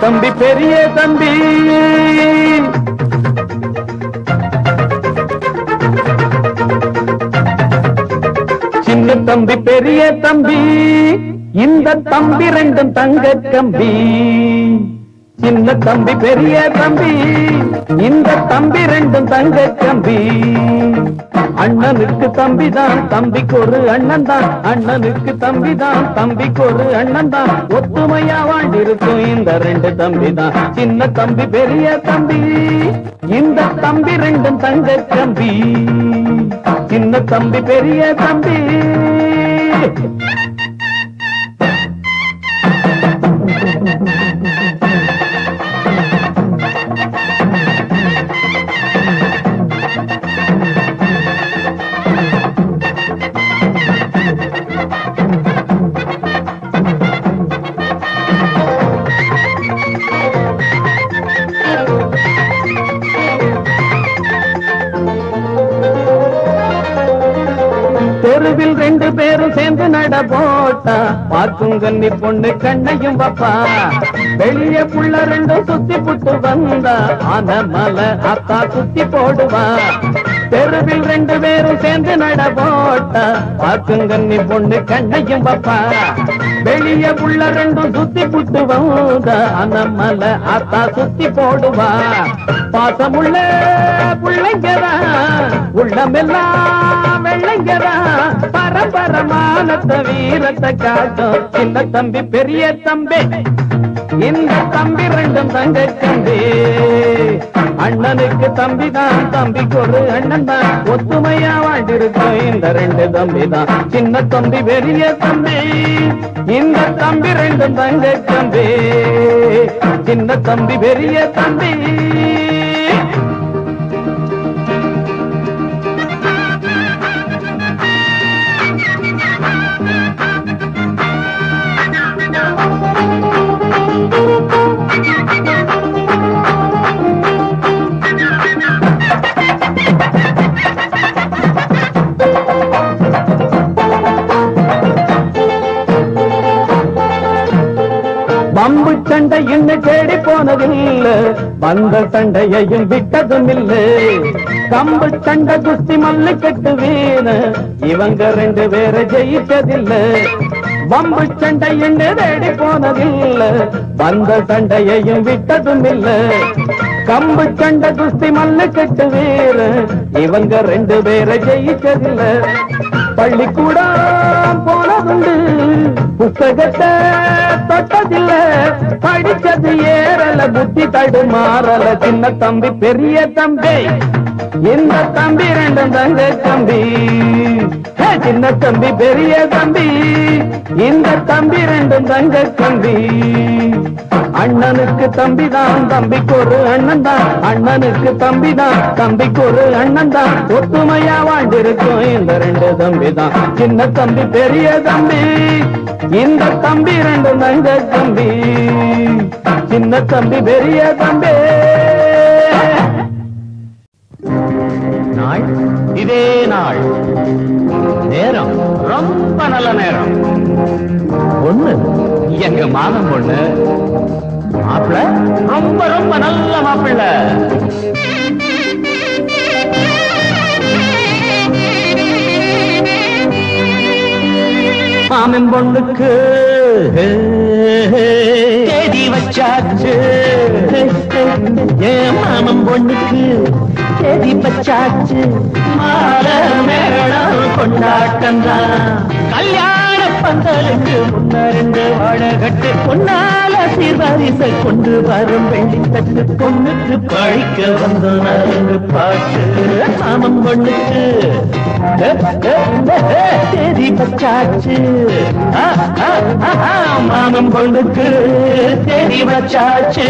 தம்பி பெரிய தம்பி சின்ன தம்பி பெரிய தம்பி இந்த தம்பி ரெண்டும் தங்க கம்பி சின்ன தம்பி பெரிய தம்பி இந்த தம்பி ரெண்டும் தங்க கம்பி அண்ணனுக்கு தம்பிதான் தம்பிக்கு ஒரு அண்ணன் தான் அண்ணனுக்கு தம்பிதான் தம்பிக்கு ஒரு அண்ணன் தான் ஒத்துமையா வாழ்ந்திருக்கும் இந்த ரெண்டு தம்பி தான் சின்ன தம்பி பெரிய தம்பி இந்த தம்பி ரெண்டும் தங்க கம்பி சின்ன தம்பி பெரிய தம்பி தெருவில் ரெண்டு பேரும் சேர்ந்து நட போட்டா பார்க்கும் கண்ணி பொண்ணு கண்ணையும் வப்பா வெளிய புள்ள ரெண்டும் சுத்தி புட்டு வந்தா ஆன மலை அத்தா சுத்தி போடுவா தெருவில் ரெண்டு பேரும் சேர்ந்து நட போட்டா பார்க்கும் கண்ணி பொண்ணு கண்ணையும் வப்பா வெளிய புள்ள ரெண்டும் சுத்தி புட்டு வந்தா ஆன மலை அத்தா சுத்தி போடுவா பாசமுள்ள புள்ளைங்கதா உள்ளமெல்லாம் வெள்ளைங்கதா பரம்பரமானத்த வீரத்தை காட்டும் சின்ன தம்பி பெரிய தம்பி இந்த தம்பி ரெண்டும் தங்க தம்பி அண்ணனுக்கு தம்பிதான் தம்பிக்கு ஒரு அண்ணன் தான் ஒத்துமையா வாழ்ந்திருக்கும் இந்த ரெண்டு தம்பி தான் சின்ன தம்பி பெரிய தம்பி இந்த தம்பி ரெண்டும் தங்க தம்பி சின்ன தம்பி பெரிய தம்பி பம்பு சண்டை இன்னும் தேடி போனதில்லை வந்த சண்டையையும் விட்டதும் இல்லை கம்பு சண்டை குஸ்தி மல்லு கட்டு வீண இவங்க ரெண்டு பேரை ஜெயிச்சதில்லை பம்பு சண்டை இன்னும் தேடி போனதில்லை வந்த சண்டையையும் விட்டதும் இல்லை கம்பு சண்டை குஸ்தி மல்லு கட்டு வீண இவங்க ரெண்டு பேரை ஜெயிச்சதில்லை பள்ளிக்கூடம் போனதுண்டு புத்தகத்தை தொட்டதில்ல படிச்சது ஏறல புத்தி தடுமாறல சின்ன தம்பி பெரிய தம்பி இந்த தம்பி ரெண்டும் தங்க தம்பி சின்ன தம்பி பெரிய தம்பி இந்த தம்பி ரெண்டும் தங்க தம்பி அண்ணனுக்கு தம்பிதான் தம்பிக்கு ஒரு அண்ணன் தான் அண்ணனுக்கு தம்பிதான் தம்பிக்கு ஒரு அண்ணன் தான் ஒத்துமையா வாழ்ந்திருக்கும் இந்த ரெண்டு தம்பி தான் சின்ன தம்பி பெரிய தம்பி இந்த தம்பி ரெண்டும் தங்க தம்பி சின்ன தம்பி பெரிய தம்பி நாள் இதே நாள் நேரம் ரொம்ப நல்ல நேரம் பொண்ணு எங்க மாதம் பொண்ணு மாப்பிள்ள ரொம்ப ரொம்ப நல்ல மாப்பிள்ள மாமன் பொண்ணுக்கு தேதி வச்சாச்சு ஏன் மாமன் பொண்ணுக்கு தேதி வச்சாச்சு மால மேளம் கொண்டாட்டம் தான் கல்யாண பந்தலுக்கு முன்னறிந்து வாழகட்டு பொன்னால சீர்வாரிச கொண்டு வரும் வெள்ளித்தட்டு பொண்ணுக்கு பழிக்க வந்து நரங்கு பாட்டு மாமன் பொண்ணுக்கு தேதி வச்சாச்சு மாமன் பொண்ணுக்கு தேதி வச்சாச்சு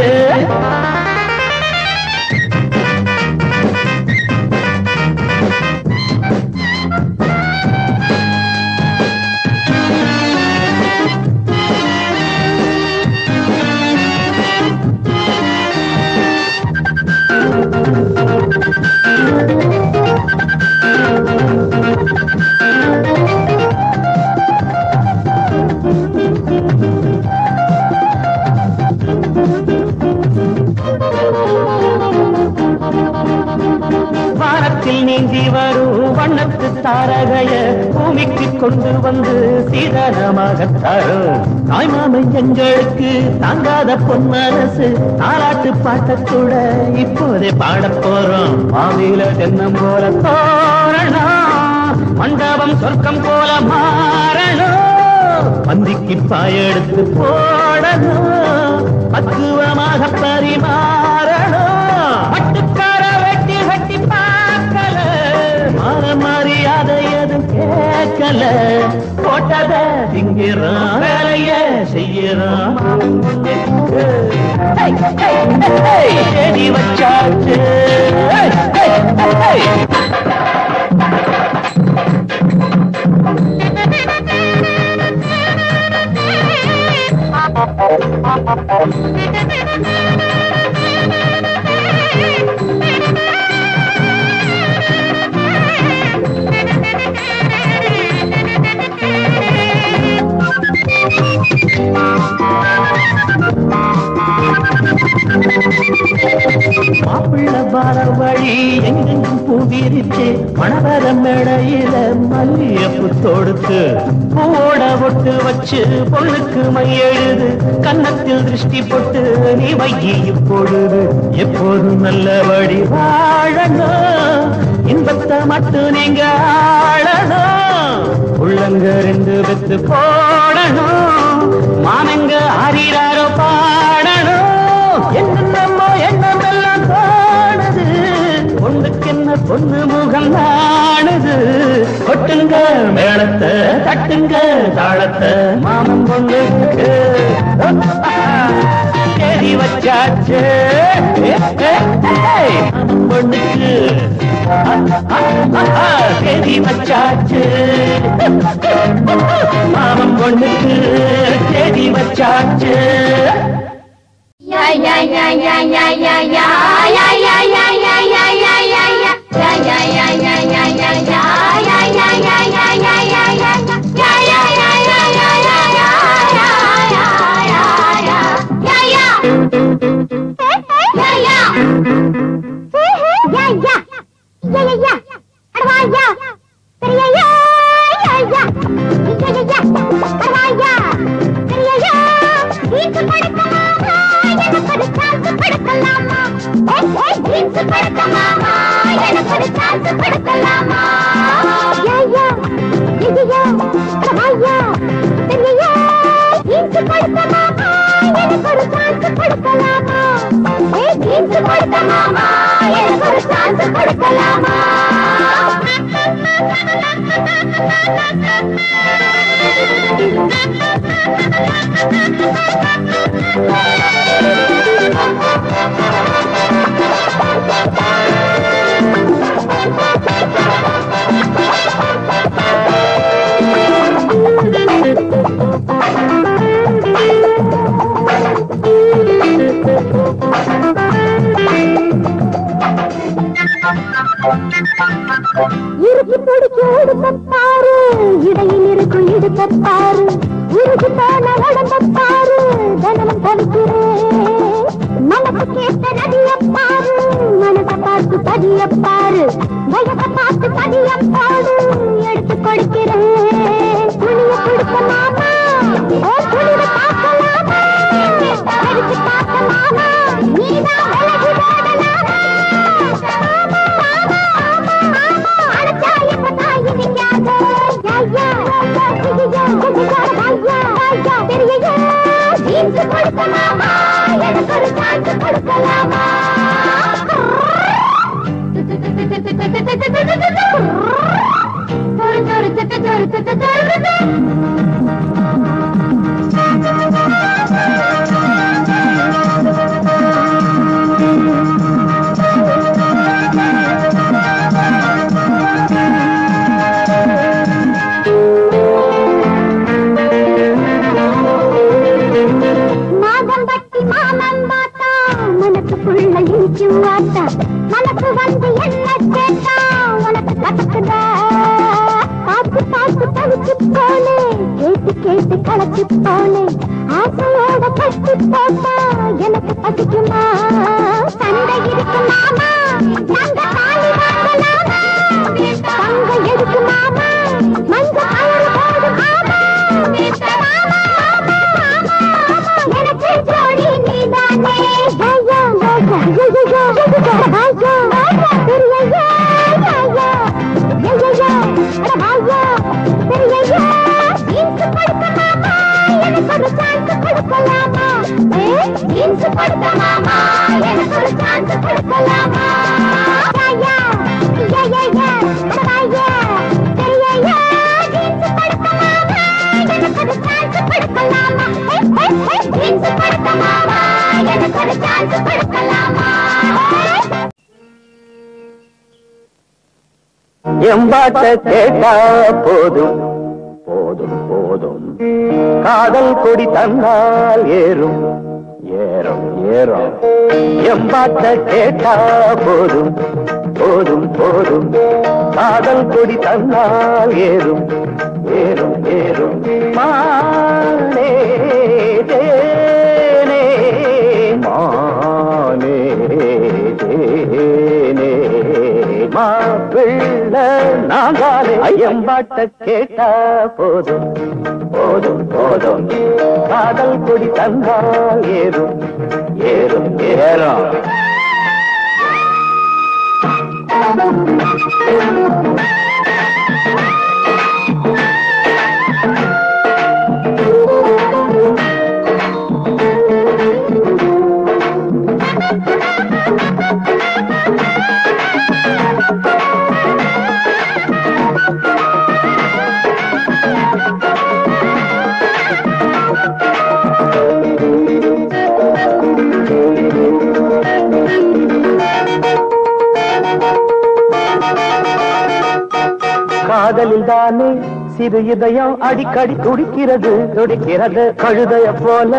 தாரகைய பூமிக்கு கொண்டு வந்து சீதனமாக தரும் தாய்மாமை எங்களுக்கு தாங்காத பொன்மனசு தாலாட்டு பாட்டக்கூட இப்போதே பாடப் போறோம் மாவில தென்னம் போல தோரணம் மண்டபம் சொர்க்கம் போல மாறணும் பந்திக்கு பாயெடுத்து போடணும் பக்குவமாக பரிமாறணும் பட்டுக்கார வெட்டி வெட்டி பார்க்கல மரியாதை எதுவும் கேட்கல போட்டத திங்கிறான் வேலைய செய்யறான் செடி வச்சாச்சு மாப்பிள்ள வர வழி எங்கெங்கும் பூவிரிச்சு மணவர மேடையில மல்லியப்பு தொடுத்து பூவோட ஒட்டு வச்சு பொண்ணுக்கு மையெழுது கன்னத்தில் திருஷ்டி போட்டு நீ வையி இப்பொழுது எப்போதும் நல்லபடி வாழணும் இன்பத்தை மட்டும் நீங்க ஆளணும் உள்ளங்க ரெண்டு பெத்து போடணும் மாமங்க ஆறிறாரோ பாடணும் என்னமோ எண்ணம் எல்லாம் தோணுது பொண்ணுக்கு என்ன பொண்ணு முகம் நாணுது கொட்டுங்க மேளத்தை தட்டுங்க தாளத்தை மாமன் பொண்ணுக்கு தேடி வச்சாச்சு மாமன் பொண்ணுக்கு தேடி வச்சாச்சு மாமன் பொண்ணுக்கு தேடி வச்சாச்சு இருக்கு பிடிச்சு எடுப்பாரு இடையில் இருக்கு எடுப்பாரு இருக்கு போன உடம்பப்பாரு தனமும் தவிக்கிறேன் மனசு கேட்ட நதியப்பாரு மனசை பார்த்து பதியப்பாரு வயசை பார்த்து பதியப்பாரு எடுத்து கொடுக்கிறேன் துணிய கொடுக்க மாமா துணிய பார்க்கலாமா எடுத்து பார்க்கலாமா நீதான் விலகி ஓடலாமா மனசு வந்து என்ன கேட்டா உனக்கு கத்துக்குதா பார்த்து பார்த்து தவிச்சு போனே கேட்டு கேட்டு கலச்சு போனே ஆசையோட கட்டி போட்டா எனக்கு பசிக்குமா சண்டை இருக்குமாமா நாங்க தாலி வாங்கலாமா தங்க இருக்கு மாமா மஞ்ச கயிறு போடும் ஆமா எனக்கு ஜோடி நீதானே ஐயா எம்பாட்ட கேட்டா போதும் போதும் போதும் காதல் கொடி தந்தால் ஏறும் ஏறும் ஏறும் எம்பாட்ட கேட்டா போதும் போதும் போதும் காதல் கொடி தந்தால் ஏறும் ஏறும் ஏறும் மானே தேனே மானே தேனே மாப்பிள்ளை நாங்காலே ஐயம்பாட்ட கேட்டா போதும் போதும் போதும் காதல் கொடி தந்தால் ஏறும் ஏறும் ஏறும் காதலில் தானே சிறு இதயம் அடிக்கடி துடிக்கிறது துடிக்கிறது கழுதைய போல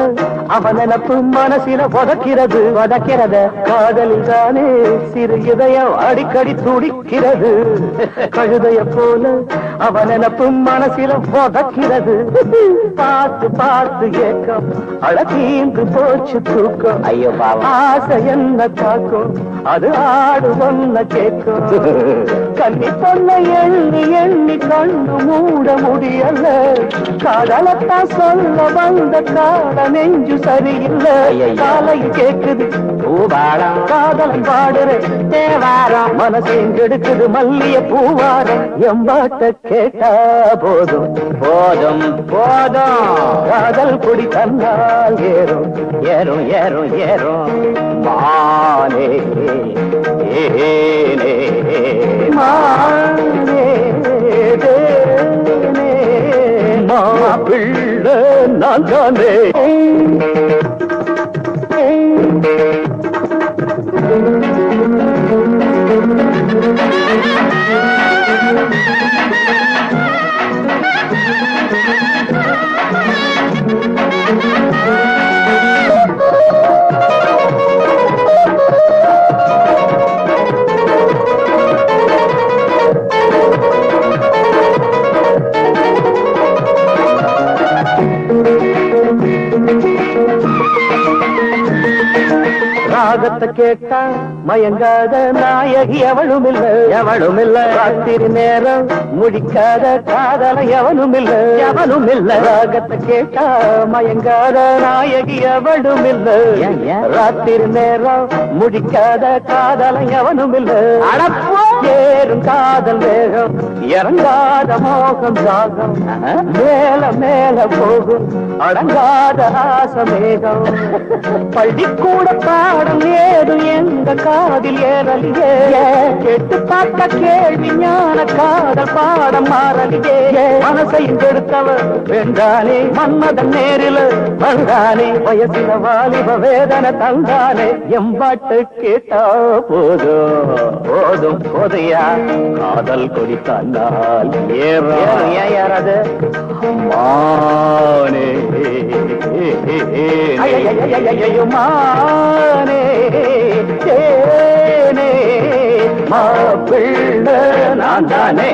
அவன் நினப்பு மனசில உதக்கிறது உதக்கிறது காதலில் தானே சிறு இதயம் அடிக்கடி துடிக்கிறது கழுதைய போல அவன் நினப்பு மனசில உதக்கிறது பார்த்து பார்த்து ஏக்கம் அழகீந்து போச்சு தூக்கம் ஐயோ ஆசை என்ன தாக்கும் அது ஆடு ஒன்ன கேட்கும் கண்ணி பொண்ண எண்ணி எண்ணி கண்ணு மூட முடியல காதலத்தான் சொல்ல வந்த கால நெஞ்சு சரியில்லை காலை கேக்குது பூவாரம் காதலம் பாடுற தேவாரம் மனசையும் கெடுக்குது மல்லிய பூவாரம் எம்பாட்ட கேட்டா போதும் போதும் போதும் காதல் குடி தந்தால் ஏறும் ஏறும் ஏறும் ஏறும் மானே ஏனே மானே தேனே மாப்பிள்ளை நான் தானே ராகத்தை கேட்டா மயங்காத நாயகி எவளும் இல்ல எவளும் இல்ல ராத்திரி நேரம் முடிக்காத காதல எவனும் இல்ல எவனும் இல்ல ராகத்தை கேட்டா மயங்காத நாயகி எவளும் இல்ல ராத்திரி நேரம் முடிக்காத காதல எவனும் இல்ல அடப்போ ஏறும் காதல் வேகம் இறங்காத மோகம் சாகம் மேல மேல போகும் அடங்காத ஆசமேகம் பள்ளிக்கூட பாடம் ஏது எந்த காதில் ஏறலியே கேட்டு பார்த்த கேள்வி ஞான காதல் பாடம் மாறலியே மனசையும் கெடுத்தவர் வென்றானே மன்மதன் நேரில் வந்தானே வயசில வாலிப வேதனை தந்தானே எம்பாட்டு கேட்டா போதும் போதும் போதையா காதல் கொடி தந்தால் ஏறது மானே மானே தேனே மாப்பிள்ளை நான் தானே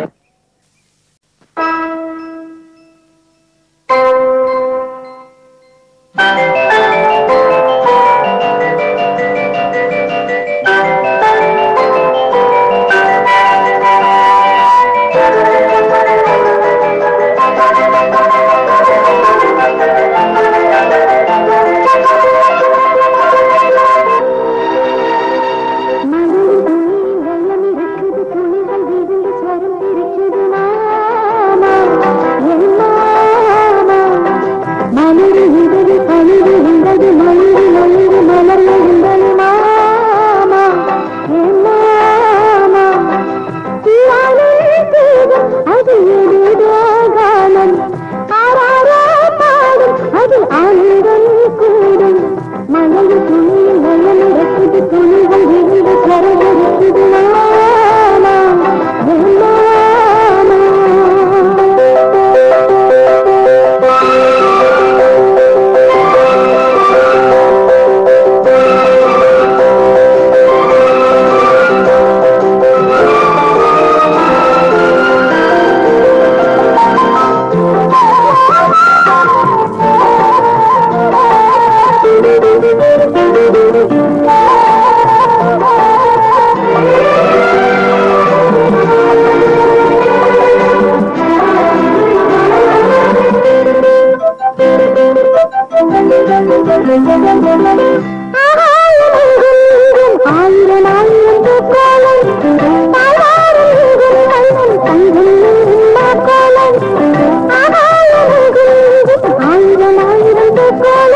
ஆயிரம் ஆயிரம் கோலம்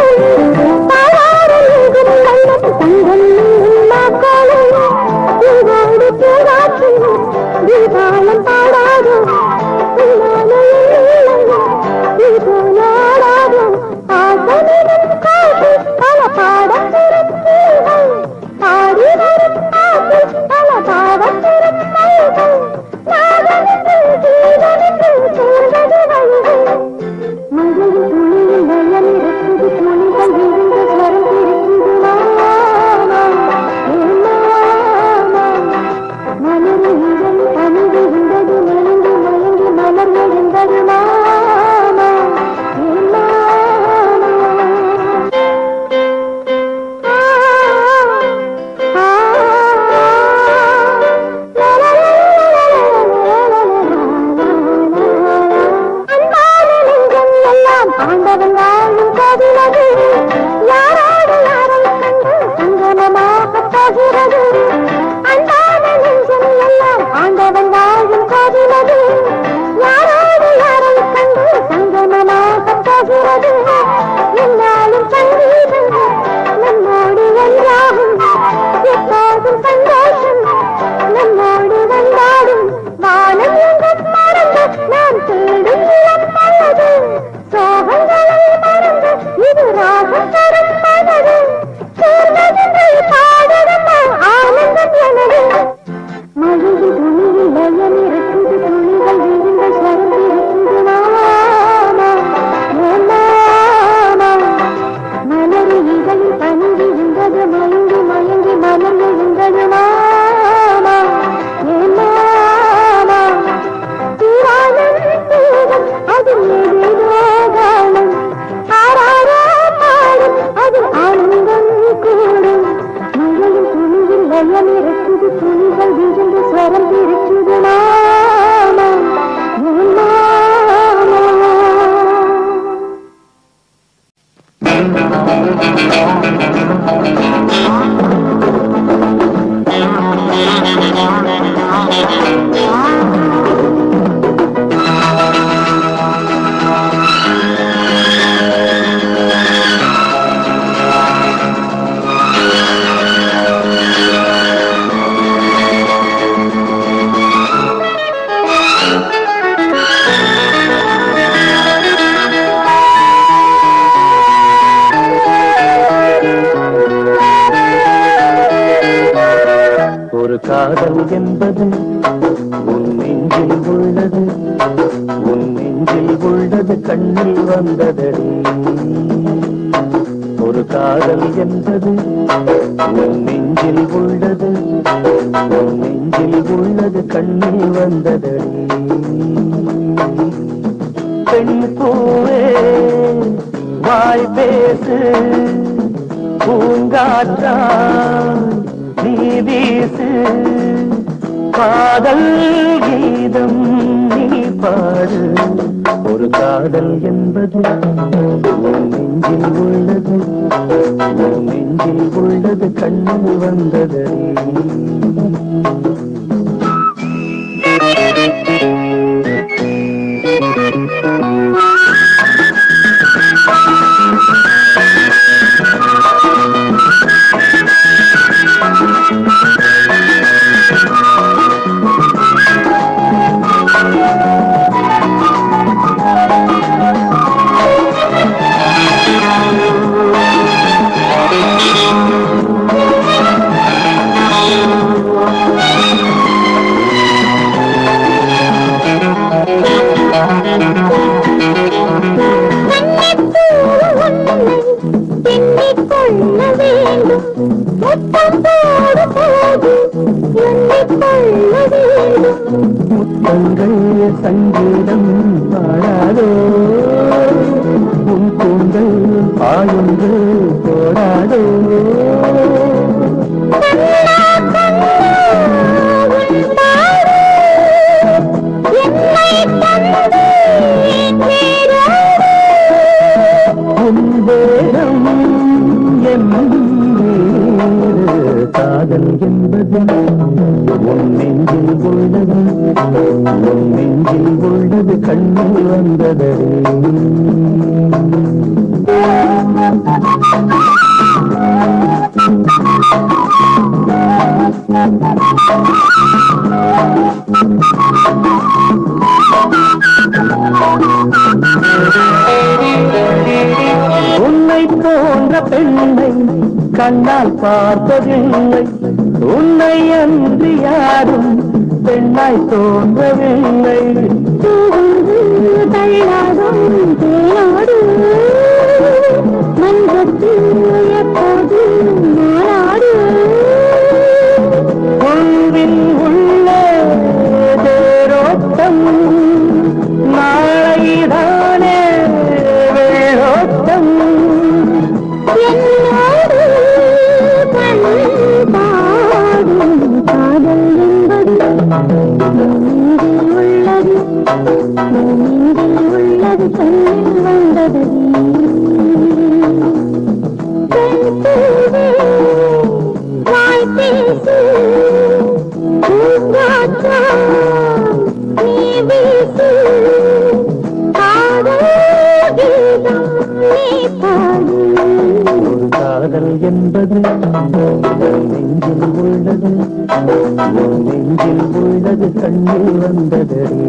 தீபாவளம் பாடாதோ தீபாவளாடாதோ ஆசனிடம் காட்டி பல பாடத்திரும் பாடி வரும் பாட்டு பல பாவத்திரும் நாகனுக்கு ஜீவனுக்கு சேர்ந்தது வயது மழையில் துளியில் வெள்ளம் இருக்குது துளிகள் விழுந்து ஸ்வரம் இருக்குது மலர் இதழ் தமிழ் இருந்தது மலர்ந்து மயங்கி மலர் எழுந்தது மாமா ஆண்டவன் வாழும் கதிரது யாரோடு யாரை கண்டு சங்கமமாக போகிறது அன்பான நெஞ்சம் எல்லாம் ஆண்டவன் வாழும் கதிரது யாரோடு யாரை கண்டு சங்கமமாக போகிறது என்னாலும் சங்கீதம் நம்மோடு ஒன்றாகும் எப்போதும் சந்தோஷம் நம்மோடு வந்தாடும் வானம் எங்கும் மறந்து நாம் தேடும் இளம் மனது சோகங்களை மறந்து இது ராகம் தரும் மனது சேர்ந்தது பாடணும் ஆனந்தம் எனது மழையில் துணியில் லயம் இருக்குது துணிகள் விழுந்த ஸ்வரம் இருக்குது மாமா மலர் இதழில் பணிந்து இருந்தது மயங்கி மயங்கி மலர் எழுந்தது மாமா தீரானம் தேகம் அதில் ஏதேதோ காலம் ஆராரோ பாடும் அதில் ஆனந்தம் கூடும் மழையில் துணியில் லயம் இருக்குது துணிகள் விழுந்து ஸ்வரம் இருக்குது மாமா காதல் என்பது உன் நெஞ்சில் உள்ளது உன் நெஞ்சில் உள்ளது கண்ணில் வந்ததடி ஒரு காதல் என்பது உன் நெஞ்சில் உள்ளது உன் நெஞ்சில் உள்ளது கண்ணில் வந்ததடி பெண் பூவே வாய் பேசு பூங்காற்றா நீ வீசு காதல் கீதம் நீ பாடு ஒரு காதல் என்பது உன் நெஞ்சில் உள்ளது உன் நெஞ்சில் உள்ளது கண்ணில் வந்தது முத்தங்கள் சங்கீதம் பாடாதோ உன் கூந்தல் பாயுங்கள் போடாதோ உன் வேடம் நெஞ்சில் உள்ளது கண்ணில் வந்ததடி உன்னை போன்ற பெண்ணை கண்ணால் பார்த்ததில்லை உன்னை அன்றி யாரும் பெண்ணாய் தோன்றவில்லை தள்ளாடும் தேனோடு மன்றத்தில் எப்போது நாளாடு உன்பில் உள்ள தேரோட்டம் நாளைதானே வெள்ளோட்டம் என்னோடு பண்பாடும் காதல் என்பது நெஞ்சில் உள்ளது கண்ணில் வந்தது வாய் பேசு பூங்காற்றா நீ வீசு காதல் கீதம் நீ பாடு ஒரு காதல் என்பது நெஞ்சில் உள்ளது நெஞ்சில் உள்ளது கண்ணில் வந்ததடி